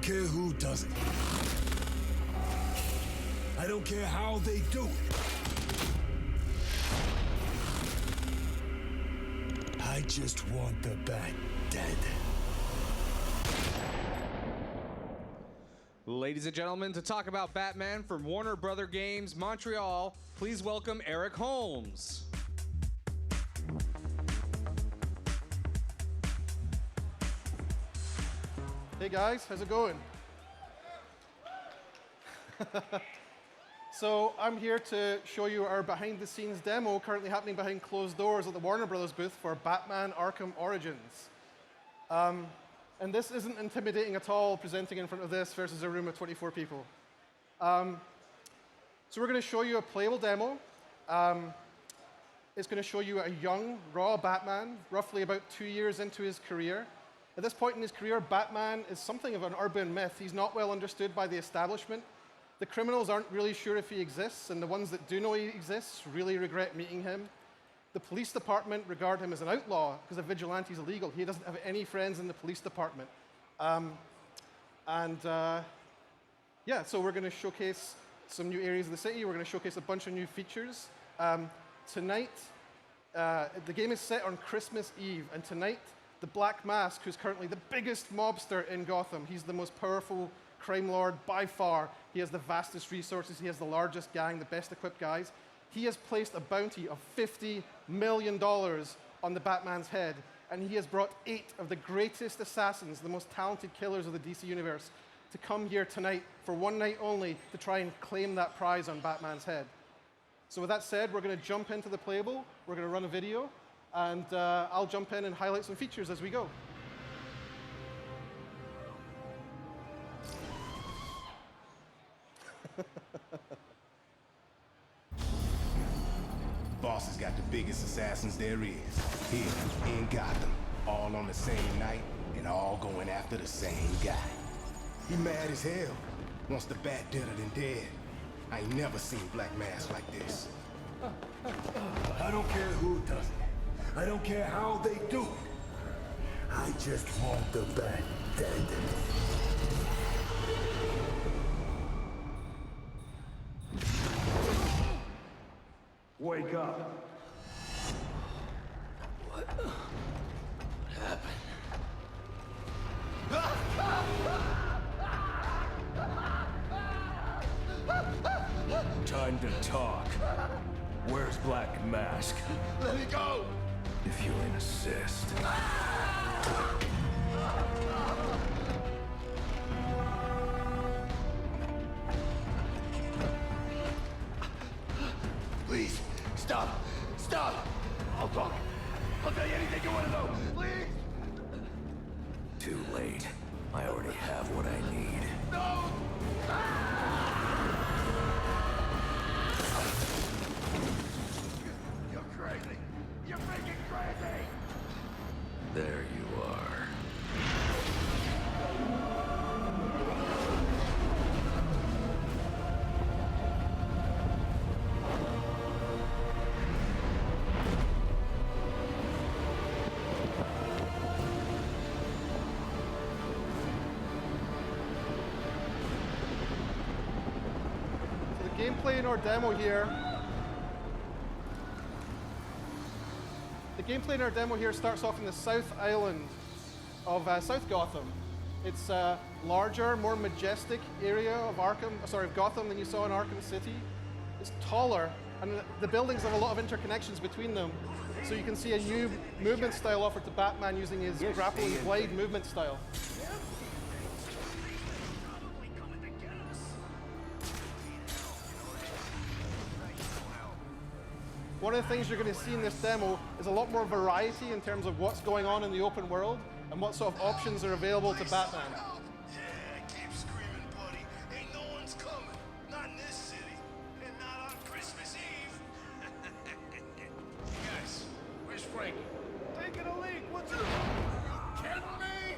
don't care who does it. I don't care how they do it. I just want the Bat dead. Ladies and gentlemen, to talk about Batman from Warner Brother Games Montreal, please welcome Eric Holmes. Hey guys, how's it going? So I'm here to show you our behind-the-scenes demo currently happening behind closed doors at the Warner Brothers booth for Batman Arkham Origins. And this isn't intimidating at all, presenting in front of this versus a room of 24 people. So we're going to show you a playable demo. It's going to show you a young, raw Batman, roughly about 2 years into his career. At this point in his career, Batman is something of an urban myth. He's not well understood by the establishment. The criminals aren't really sure if he exists, and the ones that do know he exists really regret meeting him. The police department regard him as an outlaw because a vigilante is illegal. He doesn't have any friends in the police department. Yeah, so we're going to showcase some new areas of the city. We're going to showcase a bunch of new features. Tonight, the game is set on Christmas Eve, and tonight, the Black Mask, who's currently the biggest mobster in Gotham. He's the most powerful crime lord by far. He has the vastest resources. He has the largest gang, the best equipped guys. He has placed a bounty of $50 million on the Batman's head, and he has brought 8 of the greatest assassins, the most talented killers of the DC universe, to come here tonight for one night only to try and claim that prize on Batman's head. So with that said, we're going to jump into the playable. We're going to run a video. And I'll jump in and highlight some features as we go. Boss has got the biggest assassins there is, here in Gotham, all on the same night and all going after the same guy. He mad as hell, wants the Bat deader than dead. I ain't never seen Black Mask like this. I don't care who does it. I don't care how they do it. I just want the Bat dead. Wake up. What happened? Time to talk. Where's Black Mask? Let me go! If you insist. Please, stop! Stop! I'll talk. I'll tell you anything you want to know. Please! Too late. I already have what I need. No! You're crazy! You're freaking crazy! There you are. So the gameplay in our demo here. The gameplay in our demo here starts off in the South Island of South Gotham. It's a larger, more majestic area of Gotham than you saw in Arkham City. It's taller, and the buildings have a lot of interconnections between them. So you can see a new movement style offered to Batman using his grapple and glide movement style. One of the things you're going to see in this demo is a lot more variety in terms of what's going on in the open world and what sort of options are available to Batman. Yeah, keep screaming, buddy. Ain't no one's coming. Not in this city. And not on Christmas Eve. Guys, where's Frankie? Taking a leak. What's it? You kidding me?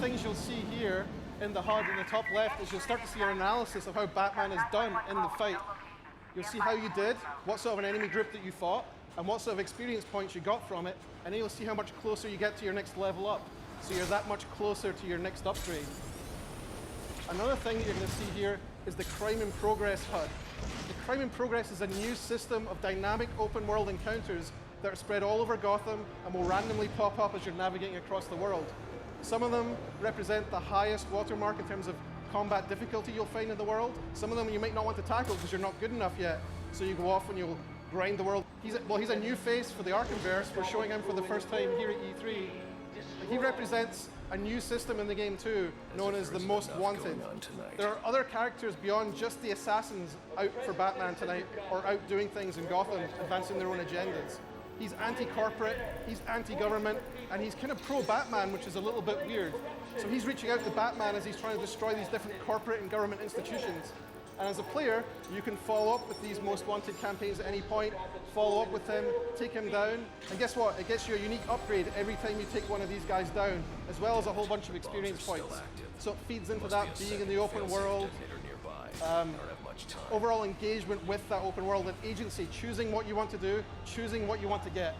things you'll see here in the HUD in the top left is you'll start to see an analysis of how Batman is done in the fight. You'll see how you did, what sort of an enemy group that you fought, and what sort of experience points you got from it, and then you'll see how much closer you get to your next level up. So you're that much closer to your next upgrade. Another thing that you're going to see here is the Crime in Progress HUD. The Crime in Progress is a new system of dynamic open world encounters that are spread all over Gotham and will randomly pop up as you're navigating across the world. Some of them represent the highest watermark in terms of combat difficulty you'll find in the world. Some of them you might not want to tackle because you're not good enough yet, so you go off and you'll grind the world. He's a new face for the Arkhamverse. We're showing him for the first time here at E3. He represents a new system in the game too, known as the Most Wanted. There are other characters beyond just the assassins out for Batman tonight, or out doing things in Gotham, advancing their own agendas. He's anti-corporate, he's anti-government, and he's kind of pro-Batman, which is a little bit weird. So he's reaching out to Batman as he's trying to destroy these different corporate and government institutions. And as a player, you can follow up with these Most Wanted campaigns at any point, follow up with him, take him down, and guess what? It gets you a unique upgrade every time you take one of these guys down, as well as a whole bunch of experience points. So it feeds into that being in the open world, overall engagement with that open world and agency, choosing what you want to do, choosing what you want to get.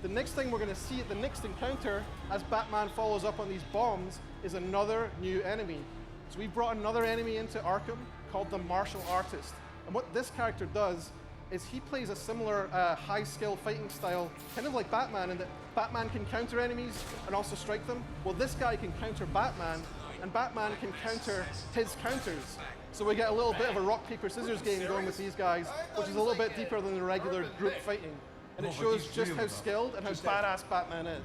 The next thing we're going to see at the next encounter, as Batman follows up on these bombs, is another new enemy. So we've brought another enemy into Arkham called the Martial Artist. And what this character does is he plays a similar high-skill fighting style, kind of like Batman, in that Batman can counter enemies and also strike them. Well, this guy can counter Batman, and Batman can counter his counters. So we get a little bit of a rock, paper, scissors game going with these guys, which is a little bit deeper than the regular group fighting. And it shows just how skilled and how badass Batman is.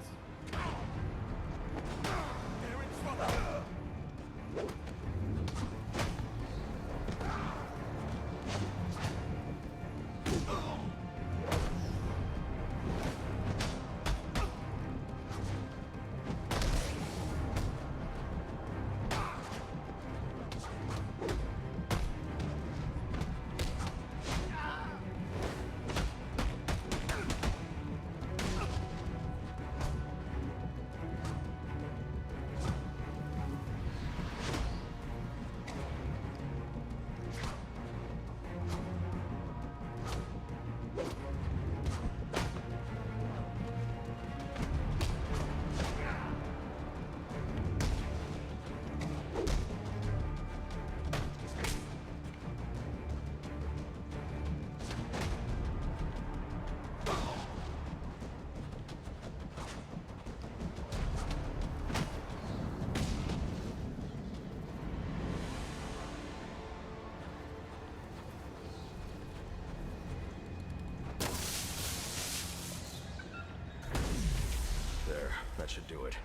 That should do it.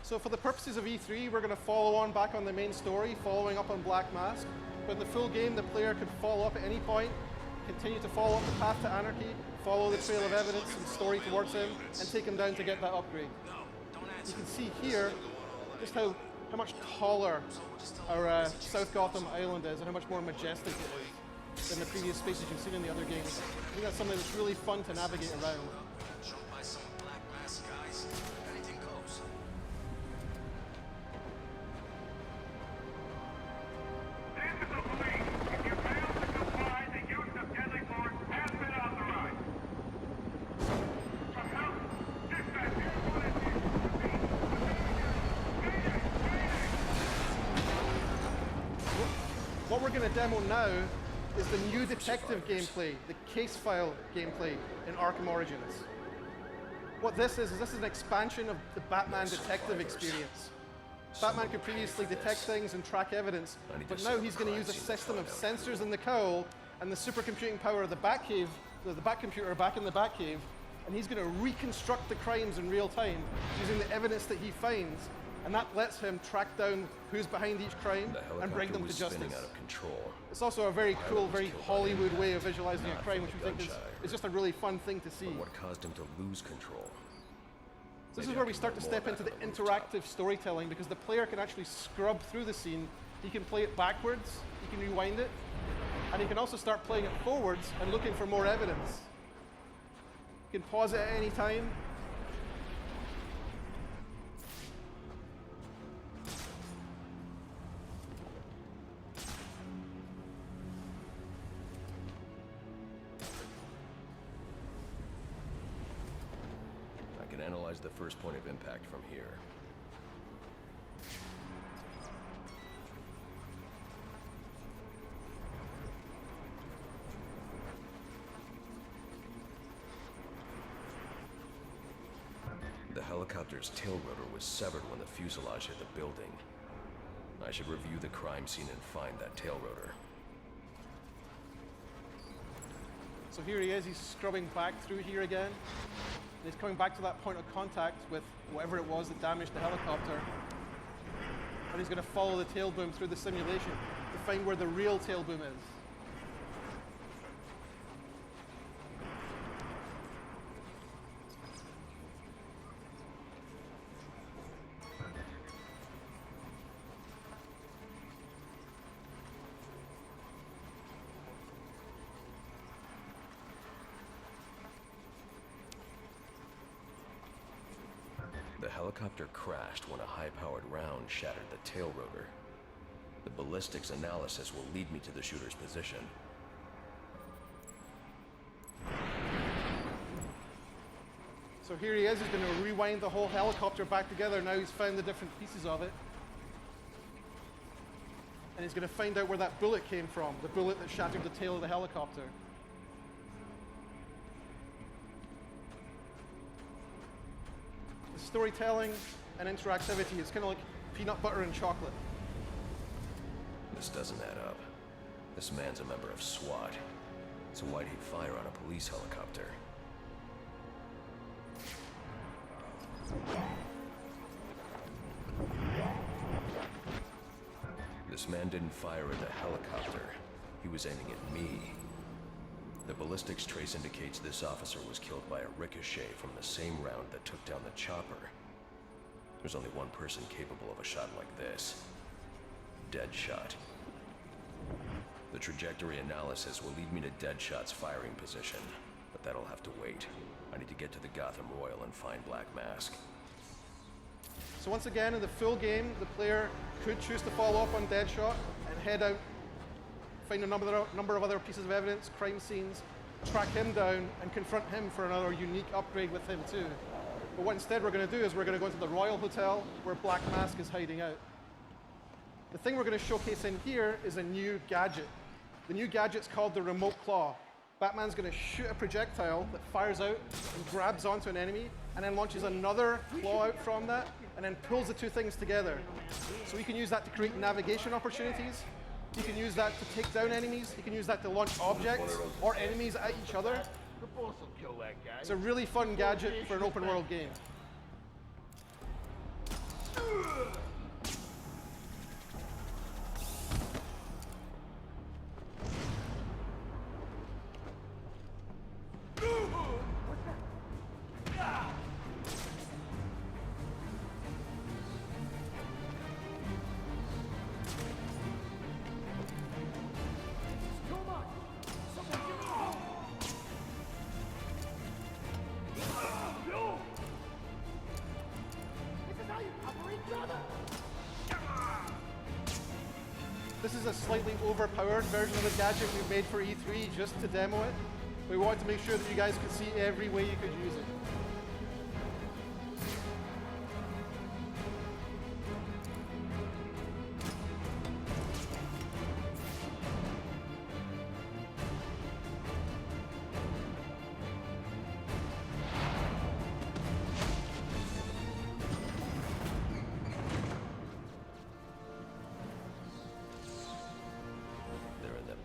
So for the purposes of E3, we're going to follow on back on the main story, following up on Black Mask. But in the full game, the player could follow up at any point, continue to follow up the path to anarchy, follow the trail of evidence and story towards him, and take him down to get that upgrade. You can see here just how much taller our South Gotham Island is and how much more majestic it is than the previous spaces you've seen in the other games. I think that's something that's really fun to navigate around. What we're going to demo now is the new detective gameplay, the case file gameplay in Arkham Origins. What this is an expansion of the Batman detective experience. Batman could previously detect things and track evidence, but now he's going to use a system of sensors in the cowl and the supercomputing power of the Batcave, the Batcomputer back in the Batcave, and he's going to reconstruct the crimes in real time using the evidence that he finds. And that lets him track down who's behind each crime and bring them to justice. Out of control. It's also a very cool, very Hollywood way of visualizing a crime, which we think is just a really fun thing to see. But what caused him to lose control? So this is where we start to step into the interactive storytelling, because the player can actually scrub through the scene. He can play it backwards, he can rewind it, and he can also start playing it forwards and looking for more evidence. You can pause it at any time. Analyze the first point of impact from here. The helicopter's tail rotor was severed when the fuselage hit the building. I should review the crime scene and find that tail rotor. So here he is, he's scrubbing back through here again. And he's coming back to that point of contact with whatever it was that damaged the helicopter. And he's going to follow the tail boom through the simulation to find where the real tail boom is. The helicopter crashed when a high-powered round shattered the tail rotor. The ballistics analysis will lead me to the shooter's position. So here he is, he's going to rewind the whole helicopter back together. Now he's found the different pieces of it. And he's going to find out where that bullet came from, the bullet that shattered the tail of the helicopter. The storytelling and interactivity is kind of like peanut butter and chocolate. This doesn't add up. This man's a member of SWAT. So why'd he fire on a police helicopter? This man didn't fire at the helicopter. He was aiming at me. The ballistics trace indicates this officer was killed by a ricochet from the same round that took down the chopper. There's only one person capable of a shot like this. Deadshot. The trajectory analysis will lead me to Deadshot's firing position, but that'll have to wait. I need to get to the Gotham Royal and find Black Mask. So once again, in the full game, the player could choose to follow up on Deadshot and head out, find a number of other pieces of evidence, crime scenes, track him down, and confront him for another unique upgrade with him too. But what instead we're going to do is we're going to go into the Royal Hotel where Black Mask is hiding out. The thing we're going to showcase in here is a new gadget. The new gadget's called the Remote Claw. Batman's going to shoot a projectile that fires out and grabs onto an enemy, and then launches another claw out from that, and then pulls the two things together. So you can use that to create navigation opportunities. You can use that to take down enemies. You can use that to launch objects or enemies at each other. The boss will kill that guy. It's a really fun gadget for an open world game. This is a slightly overpowered version of the gadget we made for E3 just to demo it. We wanted to make sure that you guys could see every way you could use it.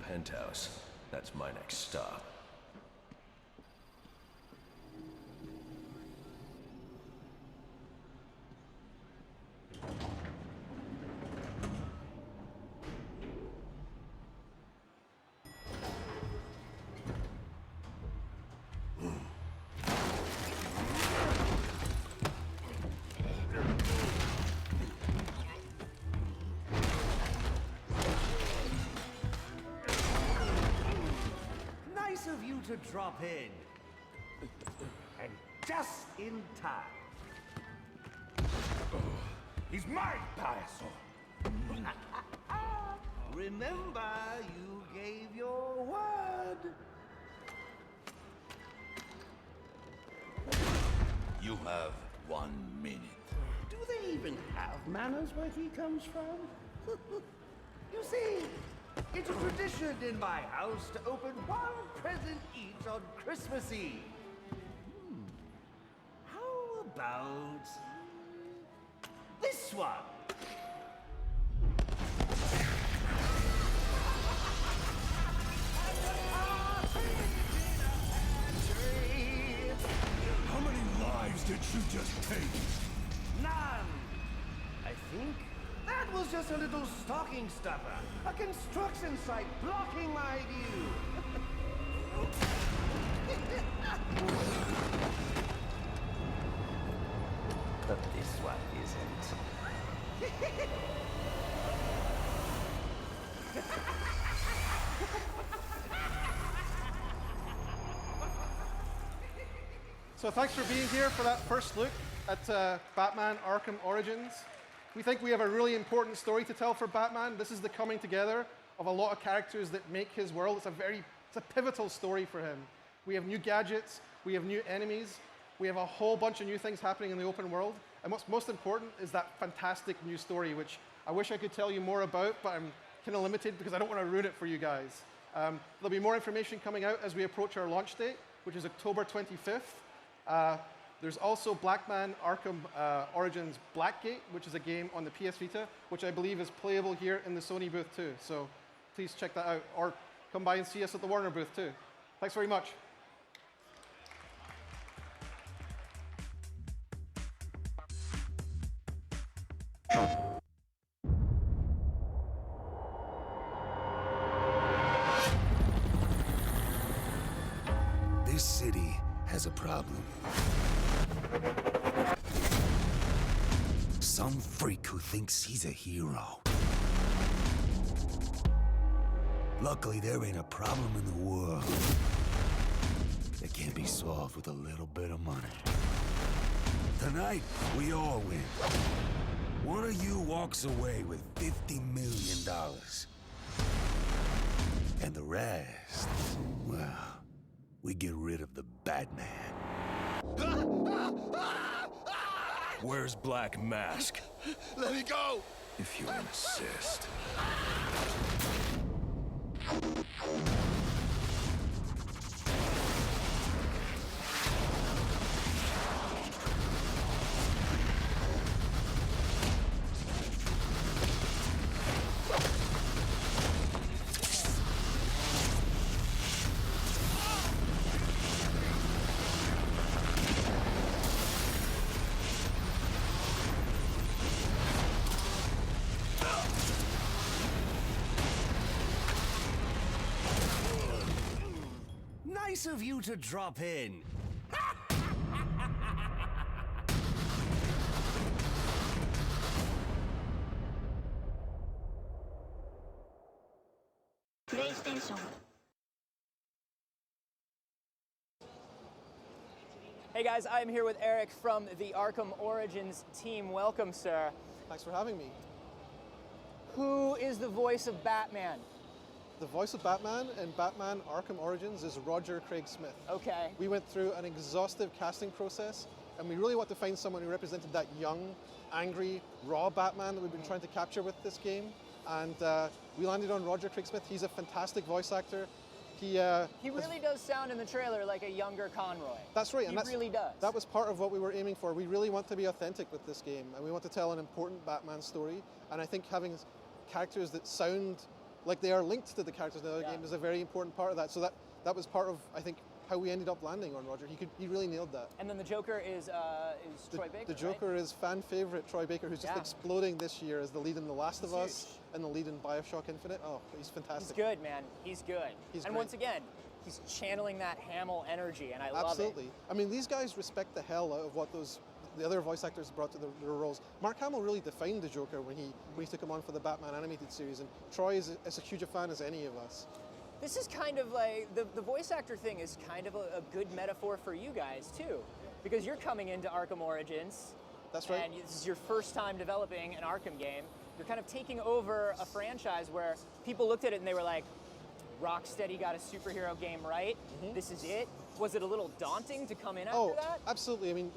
Penthouse. That's my next stop. Of you to drop in. And just in time. He's mine, Payaso. Remember, you gave your word. You have 1 minute. Do they even have manners where he comes from? You see, it's a tradition in my house to open one present each on Christmas Eve. How about this one? How many lives did you just take? None. I think that was just a little stocking stuffer. A construction site blocking my view. But this one isn't. So thanks for being here for that first look at Batman Arkham Origins. We think we have a really important story to tell for Batman. This is the coming together of a lot of characters that make his world. It's a pivotal story for him. We have new gadgets, we have new enemies, we have a whole bunch of new things happening in the open world. And what's most important is that fantastic new story, which I wish I could tell you more about, but I'm kind of limited because I don't want to ruin it for you guys. There'll be more information coming out as we approach our launch date, which is October 25th. There's also Batman Arkham Origins Blackgate, which is a game on the PS Vita, which I believe is playable here in the Sony booth too. So please check that out, or come by and see us at the Warner booth too. Thanks very much. This city has a problem. Some freak who thinks he's a hero. Luckily, there ain't a problem in the world that can't be solved with a little bit of money. Tonight, we all win. One of you walks away with $50 million. And the rest, well, we get rid of the Batman. Where's Black Mask? Let me go! If you insist. Nice of you to drop in. PlayStation. Hey guys, I'm here with Eric from the Arkham Origins team. Welcome, sir. Thanks for having me. Who is the voice of Batman? The voice of Batman in Batman Arkham Origins is Roger Craig Smith. Okay. We went through an exhaustive casting process, and we really want to find someone who represented that young, angry, raw Batman that we've been trying to capture with this game. And we landed on Roger Craig Smith. He's a fantastic voice actor. He really does sound in the trailer like a younger Conroy. That's right. He really does. That was part of what we were aiming for. We really want to be authentic with this game, and we want to tell an important Batman story. And I think having characters that sound like they are linked to the characters in the other game is a very important part of that. So that was part of, I think, how we ended up landing on Roger. He really nailed that. And then the Joker is Troy Baker. The Joker is fan favorite Troy Baker, who's just exploding this year as the lead in The Last of Us and the lead in BioShock Infinite. Oh, he's fantastic. He's good, man. He's good. He's and great. Once again, he's channeling that Hamill energy, and I love it. Absolutely. I mean, these guys respect the hell out of what the other voice actors brought to their roles. Mark Hamill really defined the Joker when he took him on for the Batman animated series, and Troy is as huge a fan as any of us. This is kind of like, the voice actor thing is kind of a good metaphor for you guys, too. Because you're coming into Arkham Origins. That's right. And this is your first time developing an Arkham game. You're kind of taking over a franchise where people looked at it and they were like, Rocksteady got a superhero game right. This is it. Was it a little daunting to come in after that? Absolutely. I mean,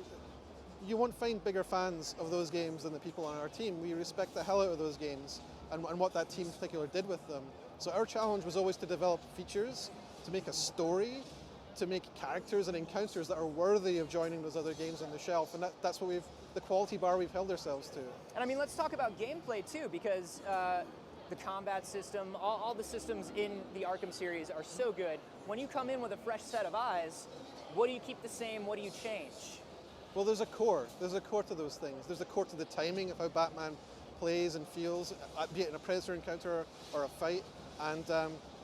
you won't find bigger fans of those games than the people on our team. We respect the hell out of those games and what that team in particular did with them. So our challenge was always to develop features, to make a story, to make characters and encounters that are worthy of joining those other games on the shelf, and that's what the quality bar we've held ourselves to. And I mean, let's talk about gameplay too, because the combat system, all the systems in the Arkham series are so good. When you come in with a fresh set of eyes, what do you keep the same? What do you change? Well, there's a core. There's a core to those things. There's a core to the timing of how Batman plays and feels, be it in a Predator encounter or a fight. And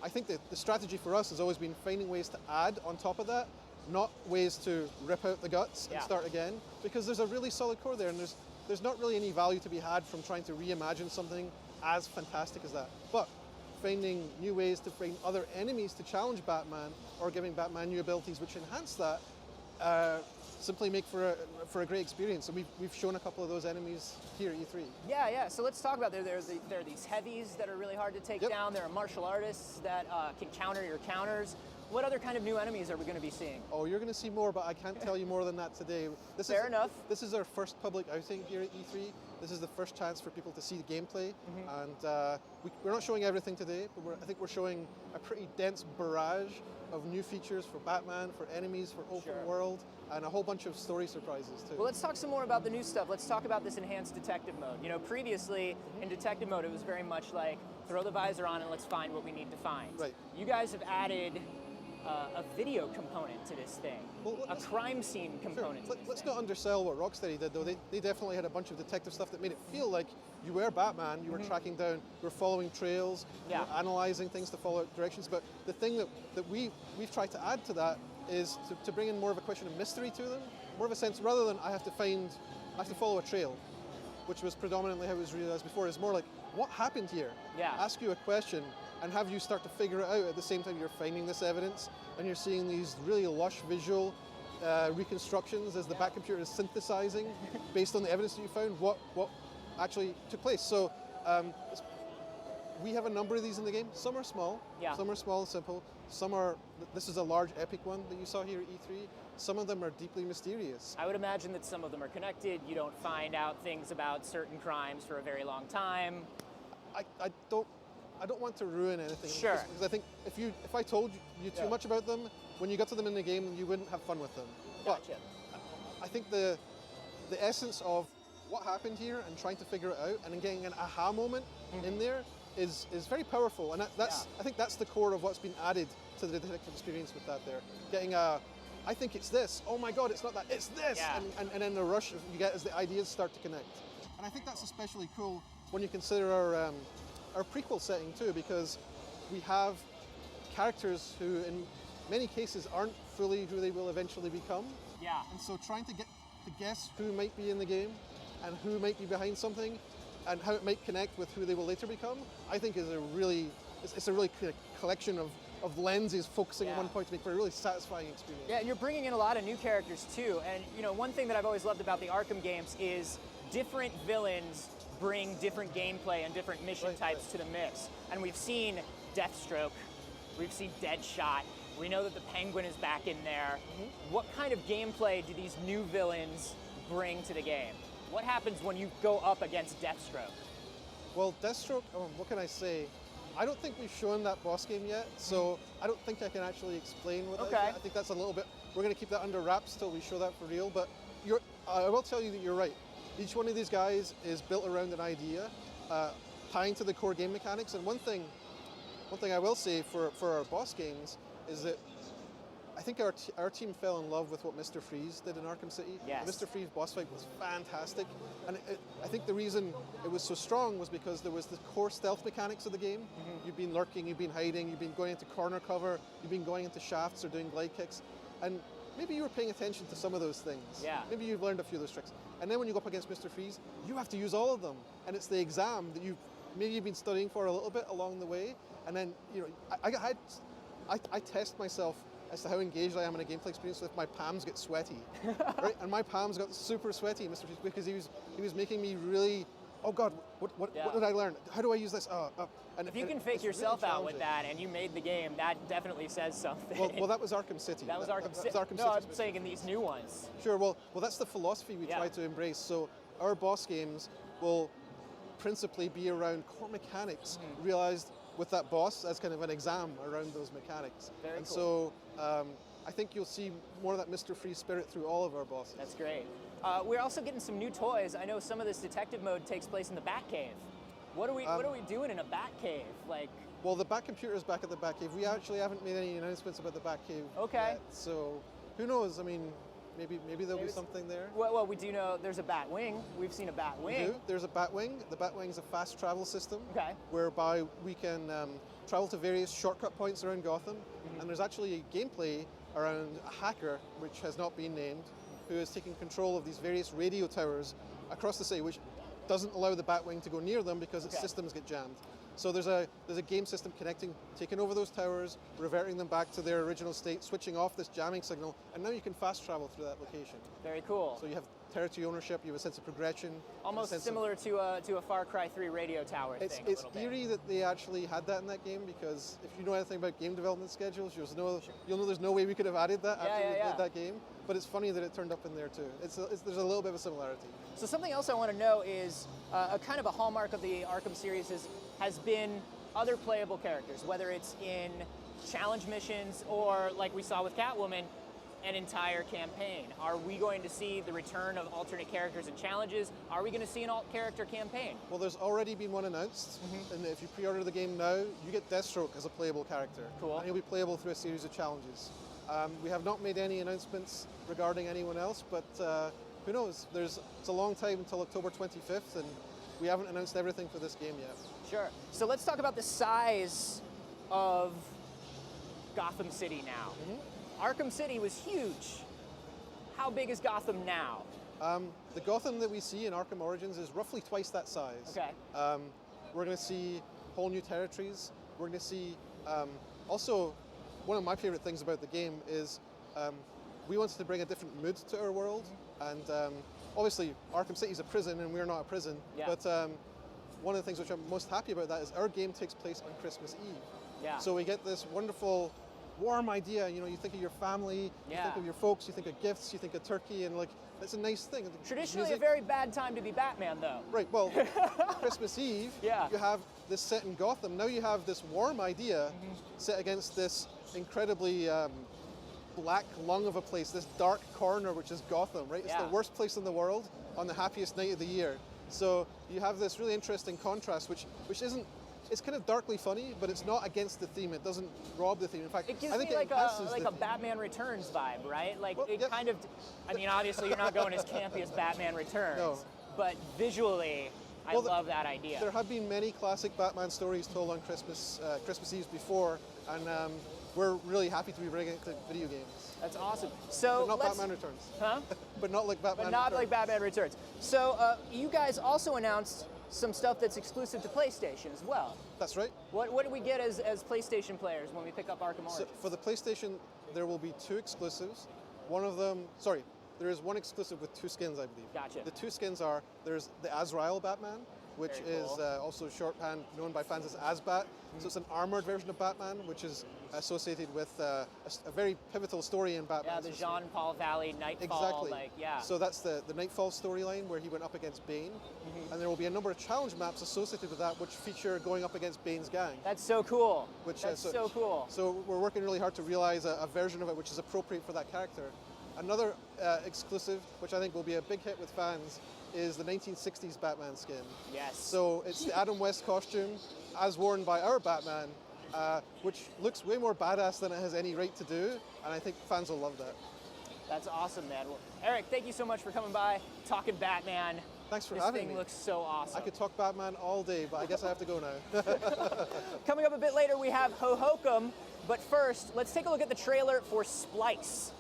I think that the strategy for us has always been finding ways to add on top of that, not ways to rip out the guts and start again, because there's a really solid core there, and there's not really any value to be had from trying to reimagine something as fantastic as that. But finding new ways to bring other enemies to challenge Batman, or giving Batman new abilities which enhance that, simply make for a great experience. And we've shown a couple of those enemies here at E3. Yeah. So let's talk about there are these heavies that are really hard to take down. There are martial artists that can counter your counters. What other kind of new enemies are we going to be seeing? Oh, you're going to see more, but I can't tell you more than that today. Fair enough. This is our first public outing here at E3. This is the first chance for people to see the gameplay. And we're not showing everything today, but I think we're showing a pretty dense barrage of new features for Batman, for enemies, for open world, and a whole bunch of story surprises too. Well, let's talk some more about the new stuff. Let's talk about this enhanced detective mode. You know, previously in detective mode, it was very much like throw the visor on and let's find what we need to find. Right. You guys have added a video component to this thing, a crime scene component. Let's not undersell what Rocksteady did, though. They definitely had a bunch of detective stuff that made it feel like you were Batman, you were tracking down, you were following trails, you were analyzing things to follow directions. But the thing that we've tried to add to that is to bring in more of a question of mystery to them, more of a sense, rather than I have to follow a trail, which was predominantly how it was realized before, is more like, what happened here? Ask you a question and have you start to figure it out at the same time you're finding this evidence, and you're seeing these really lush visual reconstructions as the Bat computer is synthesizing based on the evidence that you found what actually took place. So we have a number of these in the game. Some are small, some are small and simple. Some are, this is a large epic one that you saw here at E3. Some of them are deeply mysterious. I would imagine that some of them are connected. You don't find out things about certain crimes for a very long time. I don't want to ruin anything. Sure. Because I think if I told you too much about them, when you got to them in the game, you wouldn't have fun with them. Gotcha. But I think the essence of what happened here and trying to figure it out and then getting an aha moment in there is very powerful. And I think that's the core of what's been added to the detective experience with that there. Getting I think it's this. Oh my God, it's not that, it's this. And then the rush you get as the ideas start to connect. And I think that's especially cool when you consider our prequel setting too, because we have characters who in many cases aren't fully who they will eventually become. Yeah. And so trying to guess who might be in the game and who might be behind something and how it might connect with who they will later become, I think is a really collection of lenses focusing on one point to make for a really satisfying experience. Yeah, and you're bringing in a lot of new characters too. And you know, one thing that I've always loved about the Arkham games is different villains bring different gameplay and different mission types to the mix. And we've seen Deathstroke, we've seen Deadshot, we know that the Penguin is back in there. What kind of gameplay do these new villains bring to the game? What happens when you go up against Deathstroke? Well, Deathstroke, what can I say? I don't think we've shown that boss game yet, so I don't think I can actually explain what that is yet. I think that's a little bit, we're going to keep that under wraps till we show that for real, but I will tell you that you're right. Each one of these guys is built around an idea, tying to the core game mechanics. And one thing I will say for our boss games is that I think our team fell in love with what Mr. Freeze did in Arkham City. Yes. The Mr. Freeze boss fight was fantastic, and I think the reason it was so strong was because there was the core stealth mechanics of the game. You've been lurking, you've been hiding, you've been going into corner cover, you've been going into shafts or doing glide kicks, and maybe you were paying attention to some of those things. Yeah. Maybe you've learned a few of those tricks. And then when you go up against Mr. Freeze, you have to use all of them. And it's the exam that you've been studying for a little bit along the way. And then, you know, I test myself as to how engaged I am in a gameplay experience if my palms get sweaty. Right? And my palms got super sweaty, Mr. Freeze, because he was making me really oh God, what Yeah. did I learn? How do I use this? And If you and can it's fake really yourself out with challenging. that and you made the game, that definitely says something. Well, that was Arkham City. that was Arkham that City. was Arkham No, City I'm saying in these new ones. Sure. Well, that's the philosophy we Yeah. try to embrace. So our boss games will principally be around core mechanics, Mm-hmm. realized with that boss as kind of an exam around those mechanics. Very and cool. so I think you'll see more of that Mr. Free spirit through all of our bosses. That's great. We're also getting some new toys. I know some of this detective mode takes place in the Batcave. What are we doing in a Batcave? Like, Well, the Bat computer is back at the Batcave. We actually haven't made any announcements about the Batcave Okay. yet. So who knows? I mean, maybe there'll be Maybe something there. well, we do know there's a Batwing. We've seen a Batwing. There's a Batwing. The Batwing is a fast travel system Okay. whereby we can travel to various shortcut points around Gotham. Mm-hmm. And there's actually gameplay around a hacker, which has not been named, who is taking control of these various radio towers across the city, which doesn't allow the Batwing to go near them because its Okay. systems get jammed. So there's a game system connecting, taking over those towers, reverting them back to their original state, switching off this jamming signal, and now you can fast travel through that location. Very cool. So you have territory ownership, you have a sense of progression. Almost a sense similar to a Far Cry 3 radio tower It's thing. a little bit. eerie that they actually had that in that game, because if you know anything about game development schedules, you'll know there's no way we could have added that after we played that game. But it's funny that it turned up in there too. There's a little bit of a similarity. So something else I want to know is a kind of a hallmark of the Arkham series has been other playable characters, whether it's in challenge missions or, like we saw with Catwoman, an entire campaign. Are we going to see the return of alternate characters and challenges? Are we going to see an alt-character campaign? Well, there's already been one announced, and if you pre-order the game now, you get Deathstroke as a playable character. Cool. And he'll be playable through a series of challenges. We have not made any announcements regarding anyone else, but who knows? It's a long time until October 25th, and we haven't announced everything for this game yet. Sure. So let's talk about the size of Gotham City now. Arkham City was huge. How big is Gotham now? The Gotham that we see in Arkham Origins is roughly twice that size. Okay. We're going to see whole new territories. We're going to see also, one of my favorite things about the game is we wanted to bring a different mood to our world, and obviously Arkham City is a prison and we're not a prison. Yeah. But one of the things which I'm most happy about that is our game takes place on Christmas Eve. Yeah. So we get this wonderful, warm idea. You know, you think of your family, you think of your folks, you think of gifts, you think of turkey, and like that's a nice thing. Traditionally, Music- a very bad time to be Batman, though. Right, well, Christmas Eve, Yeah. you have this set in Gotham. Now you have this warm idea set against this incredibly black lung of a place, this dark corner, which is Gotham, right? It's Yeah. the worst place in the world on the happiest night of the year. So you have this really interesting contrast, which isn't, it's kind of darkly funny, but it's not against the theme. It doesn't rob the theme. In fact, It gives I think me it like enhances a the Batman Returns vibe, right? Like Well, it yeah. kind of. I mean, obviously you're not going as campy as Batman Returns, No. but visually, I Well, love that idea. There have been many classic Batman stories told on Christmas Eves before, and we're really happy to be bringing it to video games. That's awesome. So But not let's, Batman Returns. huh? But not like Batman But not Returns. like Batman Returns. So you guys also announced some stuff that's exclusive to PlayStation as well. That's right. What do we get as PlayStation players when we pick up Arkham So Origins? for the PlayStation, there will be 2 exclusives. One of them, sorry, there is one exclusive with 2 skins, I believe. Gotcha. The 2 skins are, there's the Azrael Batman, which Very is cool. also shorthand known by fans as Azbat. So it's an armored version of Batman, which is associated with a very pivotal story in Batman. Yeah, the Jean-Paul Valley Nightfall, Exactly. yeah. So that's the Nightfall storyline where he went up against Bane. And there will be a number of challenge maps associated with that which feature going up against Bane's gang. That's so cool. Which, That's so cool. So we're working really hard to realize a version of it which is appropriate for that character. Another exclusive, which I think will be a big hit with fans, is the 1960s Batman skin. Yes. So it's the Adam West costume, as worn by our Batman, which looks way more badass than it has any right to do, and I think fans will love that. That's awesome, man. Well, Eric, thank you so much for coming by, talking Batman. Thanks for this having thing me. looks so awesome. I could talk Batman all day, but I guess I have to go now. Coming up a bit later, we have Ho-Hokum, but first, let's take a look at the trailer for Splice.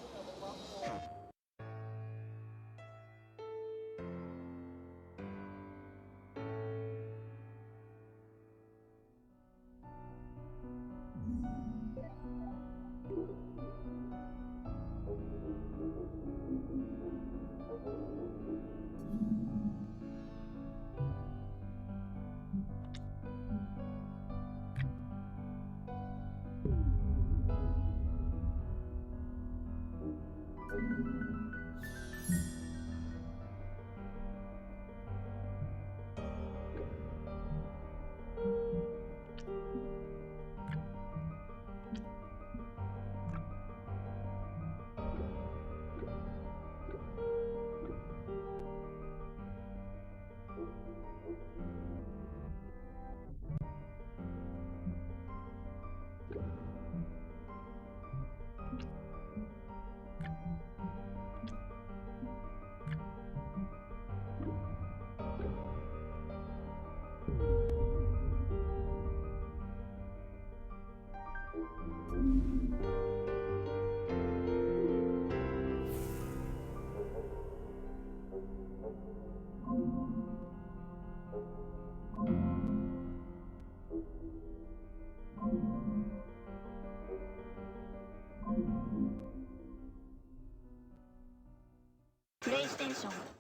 so